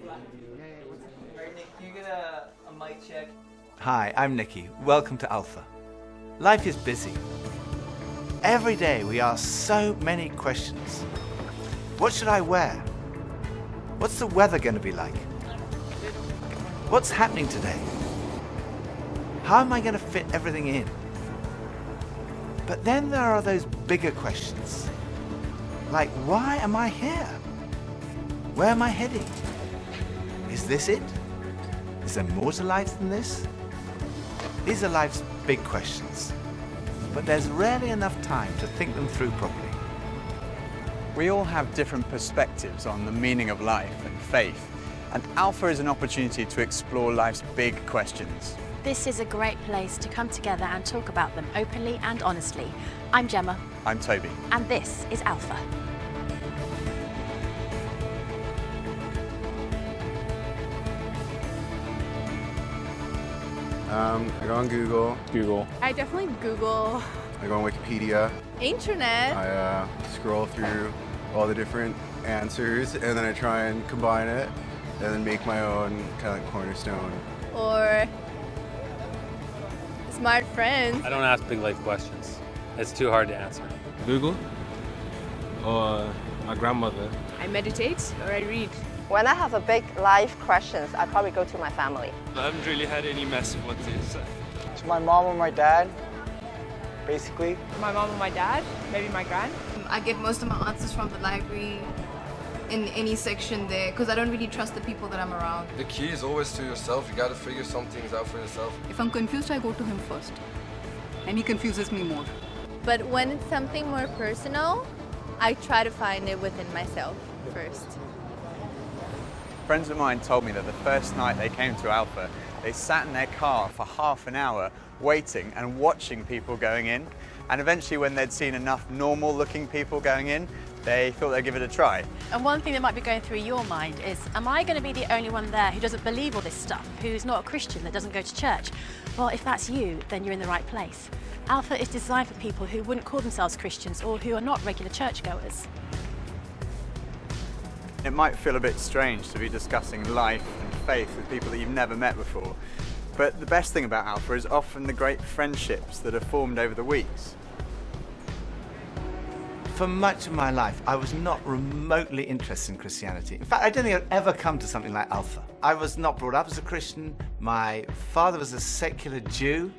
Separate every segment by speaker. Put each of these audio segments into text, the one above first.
Speaker 1: Alright, Nick, can you get a mic check?
Speaker 2: Hi, I'm Nicky. Welcome to Alfa. Life is busy. Every day we ask so many questions. What should I wear? What's the weather going to be like? What's happening today? How am I going to fit everything in? But then there are those bigger questions. Like, why am I here? Where am I heading? Is this it? Is there more to life than this? These are life's big questions, but there's rarely enough time to think them through properly.
Speaker 3: We all have different perspectives on the meaning of life and faith, and Alfa is an opportunity to explore life's big questions.
Speaker 4: This is a great place to come together and talk about them openly and honestly. I'm Gemma.
Speaker 3: I'm Toby.
Speaker 4: And this is Alfa.
Speaker 5: I go on Google.
Speaker 6: I definitely Google.
Speaker 5: I go on Wikipedia.
Speaker 6: Internet.
Speaker 5: I scroll through all the different answers and then I try and combine it and then make my own kind of like cornerstone.
Speaker 6: Or smart friends.
Speaker 7: I don't ask big life questions. It's too hard to answer.
Speaker 8: Google or my grandmother.
Speaker 6: I meditate or I read.
Speaker 9: When I have a big life questions, I probably go to my family.
Speaker 10: I haven't really had any massive ones yet.
Speaker 11: It's my mom or my dad, basically.
Speaker 6: My mom or my dad, maybe my gran.
Speaker 12: I get most of my answers from the library in any section there because I don't really trust the people that I'm around.
Speaker 13: The key is always to yourself. You got to figure some things out for yourself.
Speaker 12: If I'm confused, I go to him first. And he confuses me more.
Speaker 6: But when it's something more personal, I try to find it within myself first.
Speaker 3: Friends of mine told me that the first night they came to Alfa, they sat in their car for half an hour waiting and watching people going in. And eventually when they'd seen enough normal looking people going in, they thought they'd give it a try.
Speaker 4: And one thing that might be going through your mind is, am I going to be the only one there who doesn't believe all this stuff, who's not a Christian, that doesn't go to church? Well, if that's you, then you're in the right place. Alfa is designed for people who wouldn't call themselves Christians or who are not regular churchgoers.
Speaker 3: It might feel a bit strange to be discussing life and faith with people that you've never met before, but the best thing about Alfa is often the great friendships that are formed over the weeks.
Speaker 2: For much of my life, I was not remotely interested in Christianity. In fact, I don't think I'd ever come to something like Alfa. I was not brought up as a Christian. My father was a secular Jew.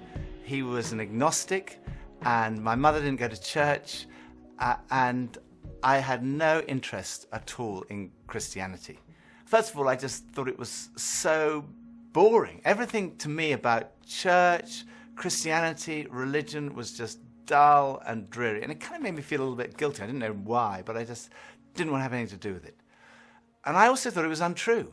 Speaker 2: He was an agnostic, and my mother didn't go to church, and I had no interest at all in Christianity. First of all, I just thought it was so boring. Everything to me about church, Christianity, religion was just dull and dreary. And it kind of made me feel a little bit guilty. I didn't know why, but I just didn't want to have anything to do with it. And I also thought it was untrue.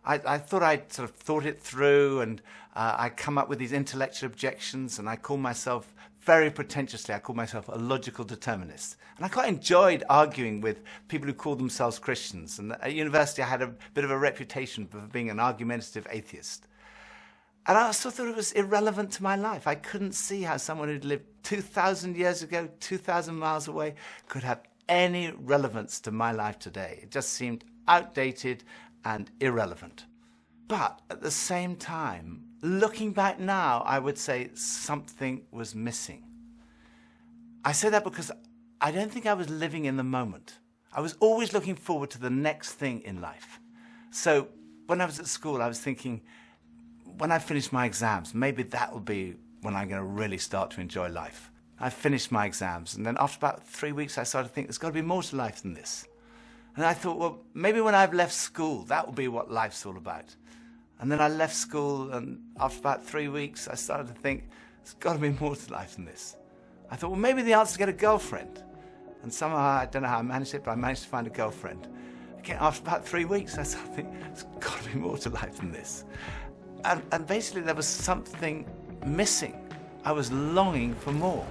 Speaker 2: I thought I'd sort of thought it through, and I'd come up with these intellectual objections, and I called myself, very pretentiously, I called myself a logical determinist. And I quite enjoyed arguing with people who called themselves Christians. And at university I had a bit of a reputation for being an argumentative atheist. And I also thought it was irrelevant to my life. I couldn't see how someone who'd lived 2,000 years ago, 2,000 miles away, could have any relevance to my life today. It just seemed outdated and irrelevant. But at the same time, looking back now, I would say something was missing. I say that because I don't think I was living in the moment. I was always looking forward to the next thing in life. So when I was at school, I was thinking, when I finish my exams, maybe that will be when I'm going to really start to enjoy life. I finished my exams, and then after about 3 weeks, I started to think there's got to be more to life than this. And I thought, well, maybe when I've left school, that will be what life's all about. And then I left school, and after about 3 weeks, I started to think, there's got to be more to life than this. I thought, well, maybe the answer is to get a girlfriend. And somehow, I don't know how I managed it, but I managed to find a girlfriend. Again, after about 3 weeks, I started to think, there's got to be more to life than this. And basically, there was something missing. I was longing for more.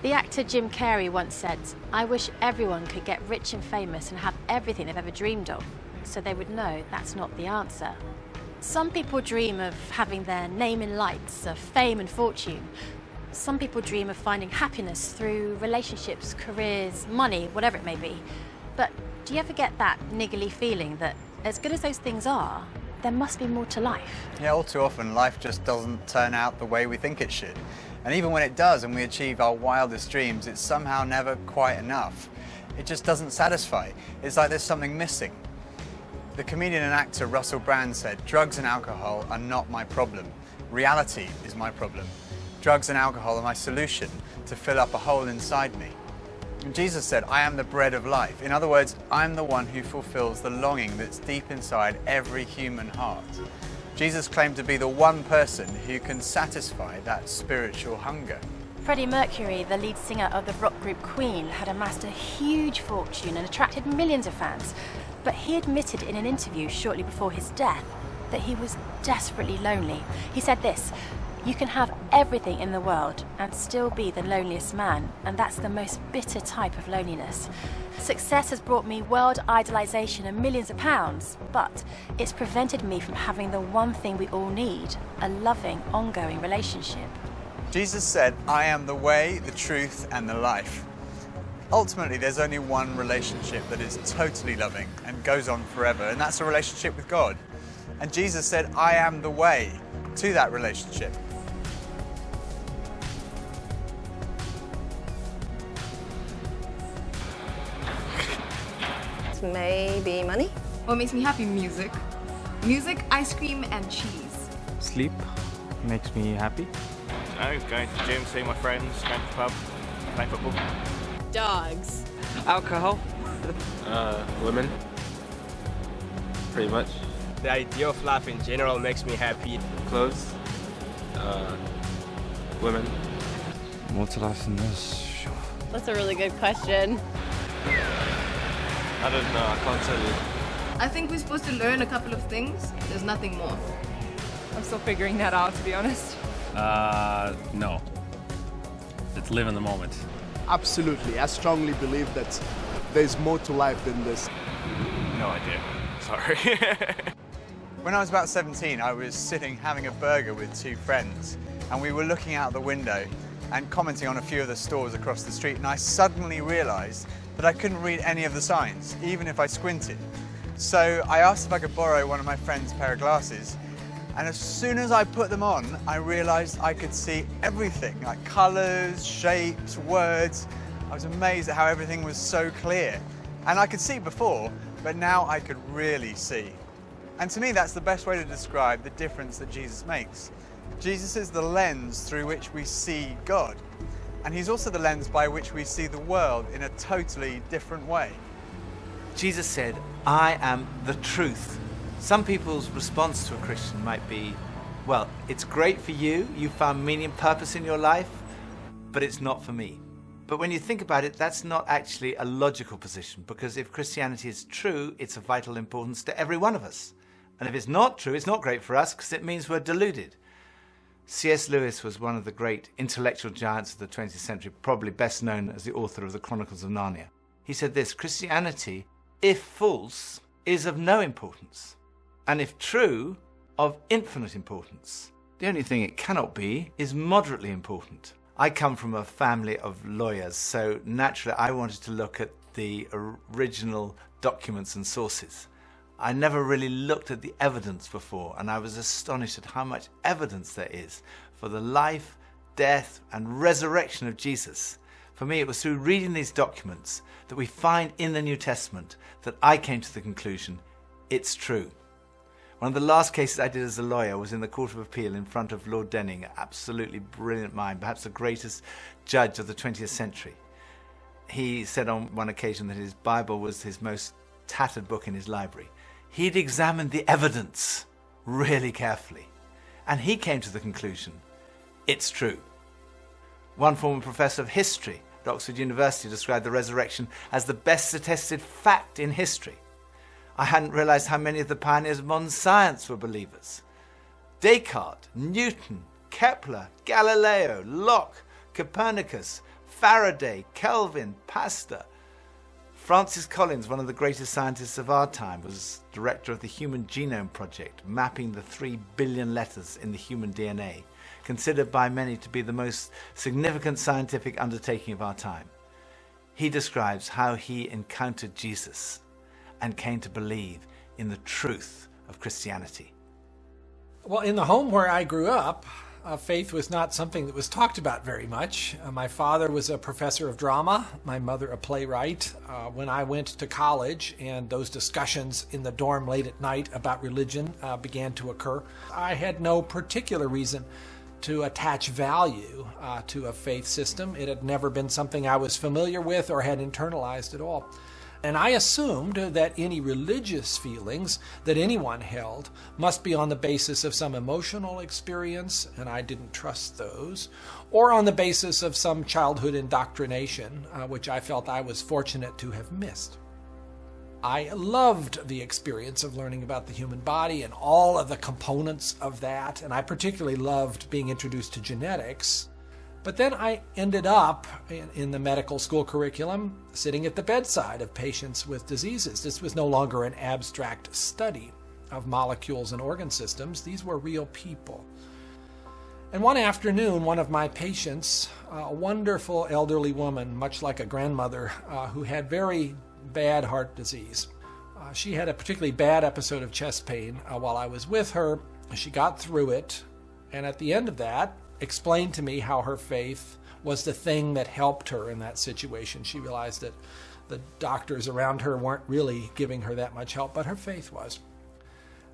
Speaker 4: The actor Jim Carrey once said, "I wish everyone could get rich and famous and have everything they've ever dreamed of, so they would know that's not the answer." Some people dream of having their name in lights, of fame and fortune. Some people dream of finding happiness through relationships, careers, money, whatever it may be. But Do you ever get that niggly feeling that, as good as those things are, there must be more to life?
Speaker 3: Yeah, all too often life just doesn't turn out the way we think it should. And even when it does and we achieve our wildest dreams, it's somehow never quite enough. It just doesn't satisfy. It's like there's something missing. The comedian and actor Russell Brand said, "Drugs and alcohol are not my problem. Reality is my problem. Drugs and alcohol are my solution to fill up a hole inside me." And Jesus said, "I am the bread of life." In other words, I'm the one who fulfills the longing that's deep inside every human heart. Jesus claimed to be the one person who can satisfy that spiritual hunger.
Speaker 4: Freddie Mercury, the lead singer of the rock group Queen, had amassed a huge fortune and attracted millions of fans. But he admitted in an interview shortly before his death that he was desperately lonely. He said this, "You can have everything in the world and still be the loneliest man, and that's the most bitter type of loneliness. Success has brought me world idolization and millions of pounds, but it's prevented me from having the one thing we all need, a loving, ongoing relationship."
Speaker 3: Jesus said, "I am the way, the truth, and the life." Ultimately, there's only one relationship that is totally loving and goes on forever, and that's a relationship with God. And Jesus said, "I am the way to that relationship."
Speaker 9: Maybe money?
Speaker 12: What makes me happy? Music. Music, ice cream, and cheese.
Speaker 8: Sleep makes me happy.
Speaker 10: Going to the gym, seeing my friends, going to the pub, playing football.
Speaker 14: Dogs.
Speaker 10: Alcohol.
Speaker 8: Women. Pretty much.
Speaker 15: The idea of life in general makes me happy.
Speaker 8: Clothes. Women.
Speaker 16: More to life than this? Sure.
Speaker 14: That's a really good question.
Speaker 10: I don't know, I can't tell you.
Speaker 12: I think we're supposed to learn a couple of things. There's nothing more.
Speaker 14: I'm still figuring that out, to be honest.
Speaker 7: No. Let's live in the moment.
Speaker 17: Absolutely. I strongly believe that there's more to life than this.
Speaker 10: No idea. Sorry.
Speaker 3: When I was about 17, I was sitting having a burger with two friends, and we were looking out the window and commenting on a few of the stores across the street, and I suddenly realized that I couldn't read any of the signs, even if I squinted. So I asked if I could borrow one of my friend's pair of glasses, and as soon as I put them on, I realized I could see everything, like colors, shapes, words. I was amazed at how everything was so clear. And I could see before, but now I could really see. And to me, that's the best way to describe the difference that Jesus makes. Jesus is the lens through which we see God. And he's also the lens by which we see the world in a totally different way.
Speaker 2: Jesus said, "I am the truth." Some people's response to a Christian might be, well, it's great for you, you found meaning and purpose in your life, but it's not for me. But when you think about it, that's not actually a logical position, because if Christianity is true, it's of vital importance to every one of us. And if it's not true, it's not great for us, because it means we're deluded. C.S. Lewis was one of the great intellectual giants of the 20th century, probably best known as the author of the Chronicles of Narnia. He said this, "Christianity, if false, is of no importance, and if true, of infinite importance. The only thing it cannot be is moderately important." I come from a family of lawyers, so naturally I wanted to look at the original documents and sources. I never really looked at the evidence before, and I was astonished at how much evidence there is for the life, death, and resurrection of Jesus. For me, it was through reading these documents that we find in the New Testament that I came to the conclusion, it's true. One of the last cases I did as a lawyer was in the Court of Appeal in front of Lord Denning, an absolutely brilliant mind, perhaps the greatest judge of the 20th century. He said on one occasion that his Bible was his most tattered book in his library. He'd examined the evidence really carefully, and he came to the conclusion, it's true. One former professor of history at Oxford University described the resurrection as the best attested fact in history. I hadn't realized how many of the pioneers of modern science were believers. Descartes, Newton, Kepler, Galileo, Locke, Copernicus, Faraday, Kelvin, Pasteur. Francis Collins, one of the greatest scientists of our time, was director of the Human Genome Project, mapping the 3 billion letters in the human DNA, considered by many to be the most significant scientific undertaking of our time. He describes how he encountered Jesus. and came to believe in the truth of Christianity?
Speaker 18: Well, in the home where I grew up, faith was not something that was talked about very much. My father was a professor of drama, my mother a playwright. When I went to college and those discussions in the dorm late at night about religion began to occur, I had no particular reason to attach value to a faith system. It had never been something I was familiar with or had internalized at all. And I assumed that any religious feelings that anyone held must be on the basis of some emotional experience, and I didn't trust those, or on the basis of some childhood indoctrination, which I felt I was fortunate to have missed. I loved the experience of learning about the human body and all of the components of that, and I particularly loved being introduced to genetics. But then I ended up in the medical school curriculum sitting at the bedside of patients with diseases. This was no longer an abstract study of molecules and organ systems. These were real people. And one afternoon, one of my patients, a wonderful elderly woman, much like a grandmother, who had very bad heart disease. She had a particularly bad episode of chest pain while I was with her. She got through it, and at the end of that, explained to me how her faith was the thing that helped her in that situation. She realized that the doctors around her weren't really giving her that much help, but her faith was.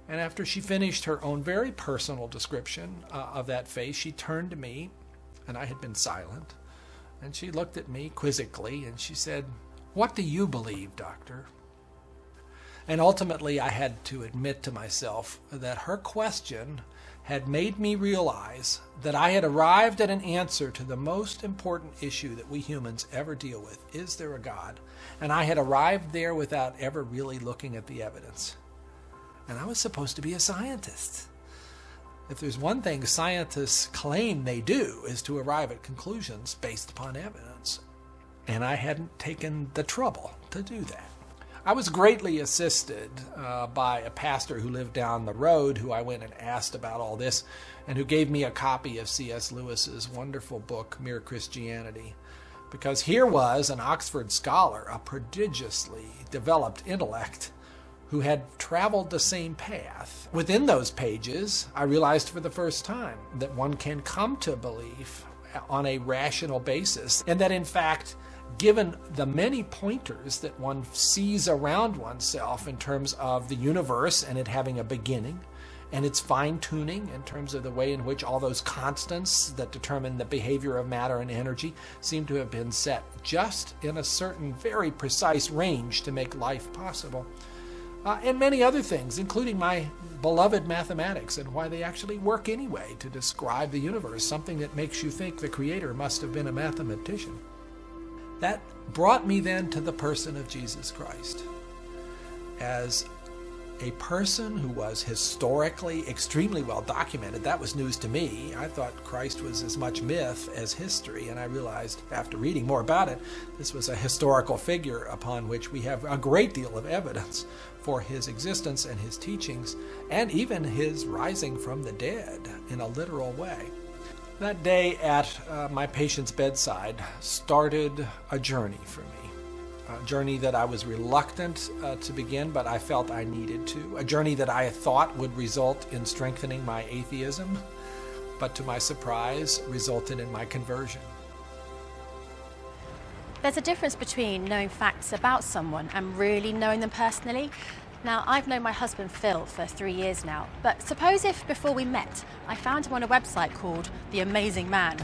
Speaker 18: And after she finished her own very personal description of that faith, she turned to me, and I had been silent, and she looked at me quizzically, and she said, "What do you believe, doctor?" And ultimately, I had to admit to myself that her question had made me realize that I had arrived at an answer to the most important issue that we humans ever deal with. Is there a God? And I had arrived there without ever really looking at the evidence. And I was supposed to be a scientist. If there's one thing scientists claim they do is to arrive at conclusions based upon evidence. And I hadn't taken the trouble to do that. I was greatly assisted by a pastor who lived down the road, who I went and asked about all this, and who gave me a copy of C.S. Lewis's wonderful book, Mere Christianity. Because here was an Oxford scholar, a prodigiously developed intellect, who had traveled the same path. Within those pages, I realized for the first time that one can come to belief on a rational basis, and that in fact, given the many pointers that one sees around oneself in terms of the universe and it having a beginning, and its fine-tuning in terms of the way in which all those constants that determine the behavior of matter and energy seem to have been set just in a certain very precise range to make life possible. And many other things, including my beloved mathematics and why they actually work anyway to describe the universe, something that makes you think the Creator must have been a mathematician. That brought me then to the person of Jesus Christ as a person who was historically extremely well documented. That was news to me. I thought Christ was as much myth as history, and I realized after reading more about it, this was a historical figure upon which we have a great deal of evidence for his existence and his teachings, and even his rising from the dead in a literal way. That day at my patient's bedside started a journey for me, a journey that I was reluctant to begin, but I felt I needed to, a journey that I thought would result in strengthening my atheism, but to my surprise, resulted in my conversion.
Speaker 4: There's a difference between knowing facts about someone and really knowing them personally. Now, I've known my husband Phil for 3 years now, but suppose if before we met, I found him on a website called The Amazing Man.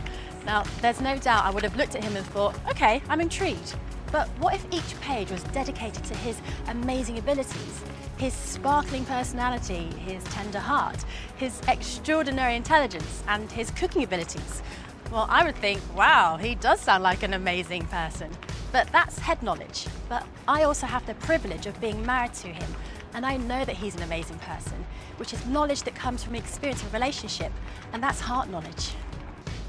Speaker 4: Now, there's no doubt I would have looked at him and thought, okay, I'm intrigued. But what if each page was dedicated to his amazing abilities, his sparkling personality, his tender heart, his extraordinary intelligence, and his cooking abilities? Well, I would think, wow, he does sound like an amazing person. But that's head knowledge. But I also have the privilege of being married to him, and I know that he's an amazing person, which is knowledge that comes from experience of relationship, and that's heart knowledge.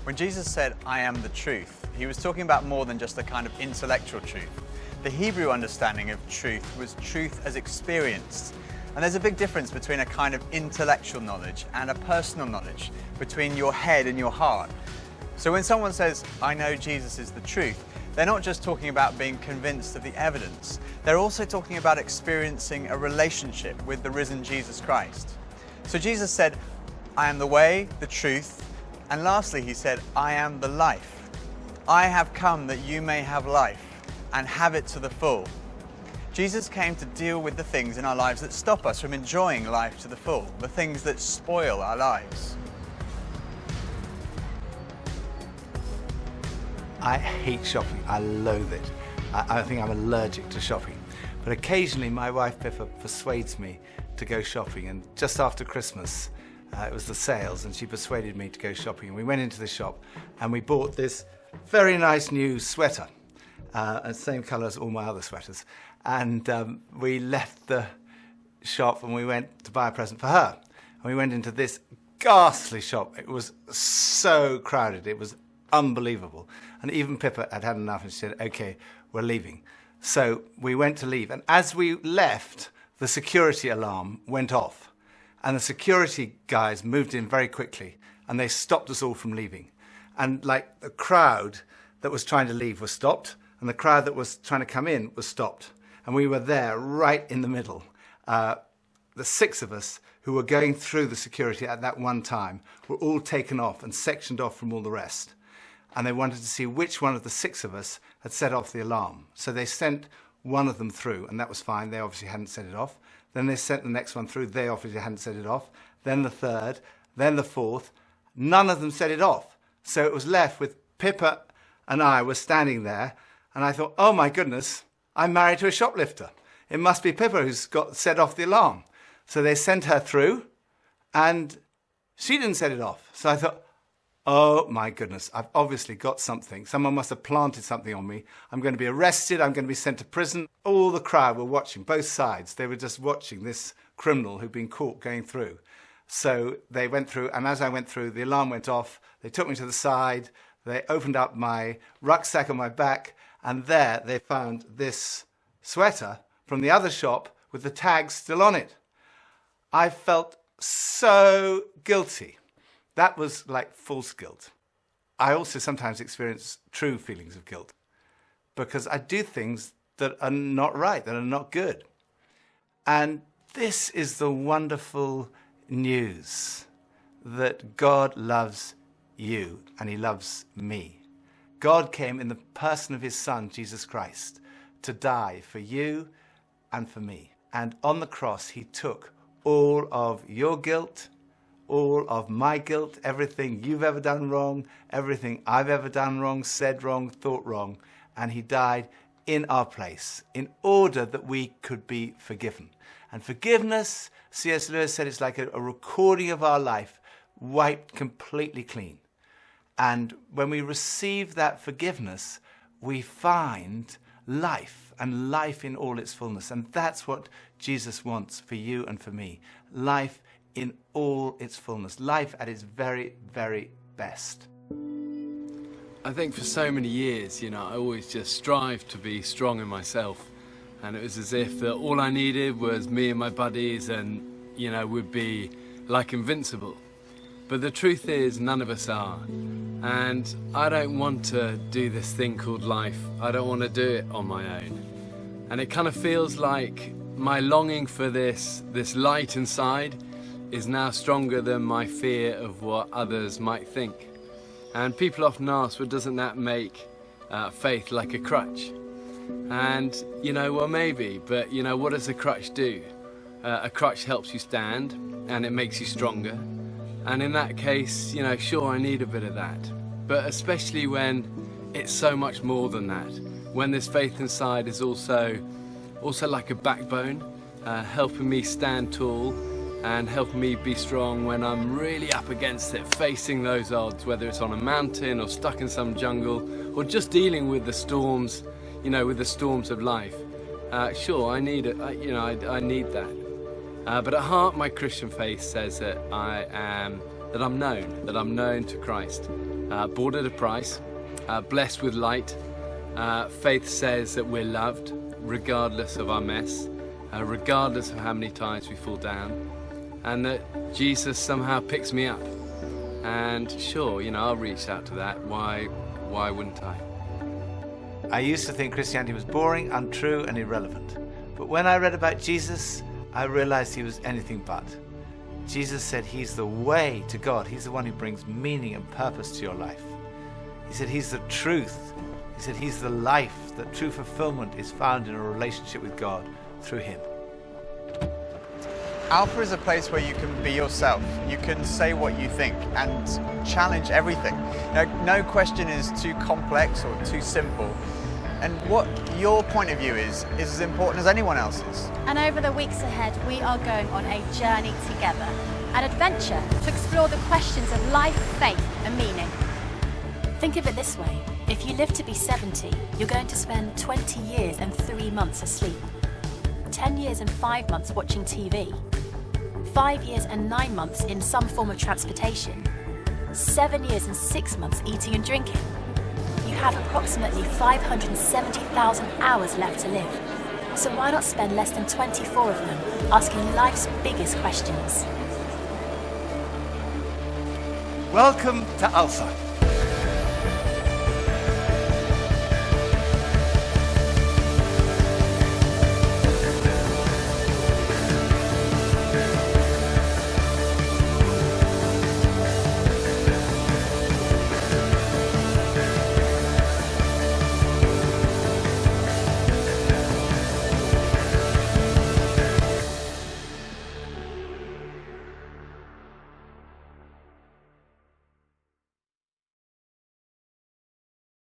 Speaker 3: When Jesus said, "I am the truth," he was talking about more than just a kind of intellectual truth. The Hebrew understanding of truth was truth as experienced. And there's a big difference between a kind of intellectual knowledge and a personal knowledge, between your head and your heart. So when someone says, "I know Jesus is the truth," they're not just talking about being convinced of the evidence, they're also talking about experiencing a relationship with the risen Jesus Christ. So Jesus said, I am the way, the truth, and lastly he said, I am the life. I have come that you may have life and have it to the full. Jesus came to deal with the things in our lives that stop us from enjoying life to the full, the things that spoil our lives.
Speaker 2: I hate shopping. I loathe it. I think I'm allergic to shopping. But occasionally my wife Pippa persuades me to go shopping, and just after Christmas it was the sales and she persuaded me to go shopping, and we went into the shop and we bought this very nice new sweater, same colour as all my other sweaters, and we left the shop and we went to buy a present for her, and we went into this ghastly shop. It was so crowded, it was unbelievable, and even Pippa had had enough and she said, okay, we're leaving. So we went to leave, and as we left, the security alarm went off, and the security guys moved in very quickly and they stopped us all from leaving. And like the crowd that was trying to leave was stopped, and the crowd that was trying to come in was stopped, and we were there right in the middle. The 6 of us who were going through the security at that one time were all taken off and sectioned off from all the rest. And they wanted to see which one of the 6 of us had set off the alarm. So they sent one of them through, and that was fine. They obviously hadn't set it off. Then they sent the next one through. They obviously hadn't set it off. Then the 3rd, then the 4th. None of them set it off. So it was left with Pippa and I were standing there, and I thought, oh my goodness, I'm married to a shoplifter. It must be Pippa who's got set off the alarm. So they sent her through, and she didn't set it off. So I thought, oh my goodness, I've obviously got something. Someone must have planted something on me. I'm going to be arrested. I'm going to be sent to prison. All the crowd were watching, both sides. They were just watching this criminal who'd been caught going through. So they went through, and as I went through, the alarm went off. They took me to the side. They opened up my rucksack on my back, and there they found this sweater from the other shop with the tags still on it. I felt so guilty. That was like false guilt. I also sometimes experience true feelings of guilt because I do things that are not right, that are not good. And this is the wonderful news that God loves you and he loves me. God came in the person of his Son, Jesus Christ, to die for you and for me. And on the cross, he took all of your guilt, all of my guilt, everything you've ever done wrong, everything I've ever done wrong, said wrong, thought wrong, and he died in our place in order that we could be forgiven. And forgiveness, C.S. Lewis said, it's like a recording of our life wiped completely clean. And when we receive that forgiveness, we find life, and life in all its fullness. And that's what Jesus wants for you and for me. Life in all its fullness. Life at its very, very best.
Speaker 19: I think for so many years, I always just strived to be strong in myself. And it was as if that all I needed was me and my buddies and, we'd be like invincible. But the truth is, none of us are. And I don't want to do this thing called life. I don't want to do it on my own. And it kind of feels like my longing for this light inside is now stronger than my fear of what others might think. And people often ask, well, doesn't that make faith like a crutch? And, well, maybe, but, what does a crutch do? A crutch helps you stand, and it makes you stronger. And in that case, sure, I need a bit of that. But especially when it's so much more than that. When this faith inside is also like a backbone, helping me stand tall and helping me be strong when I'm really up against it, facing those odds, whether it's on a mountain or stuck in some jungle or just dealing with the storms, with the storms of life. Sure, I need it, I need that. But at heart, my Christian faith says that I'm known to Christ, bought at a price, blessed with light. Faith says that we're loved, regardless of our mess, regardless of how many times we fall down, and that Jesus somehow picks me up. And sure, I'll reach out to that. Why wouldn't I?
Speaker 2: I used to think Christianity was boring, untrue, and irrelevant. But when I read about Jesus, I realized he was anything but. Jesus said he's the way to God. He's the one who brings meaning and purpose to your life. He said he's the truth. He said he's the life, that true fulfillment is found in a relationship with God through him.
Speaker 3: Alfa is a place where you can be yourself. You can say what you think and challenge everything. No question is too complex or too simple. And what your point of view is as important as anyone else's.
Speaker 4: And over the weeks ahead, we are going on a journey together, an adventure to explore the questions of life, faith, and meaning. Think of it this way. If you live to be 70, you're going to spend 20 years and 3 months asleep, 10 years and 5 months watching TV, 5 years and 9 months in some form of transportation, 7 years and 6 months eating and drinking. You have approximately 570,000 hours left to live. So why not spend less than 24 of them asking life's biggest questions?
Speaker 2: Welcome to Alfa.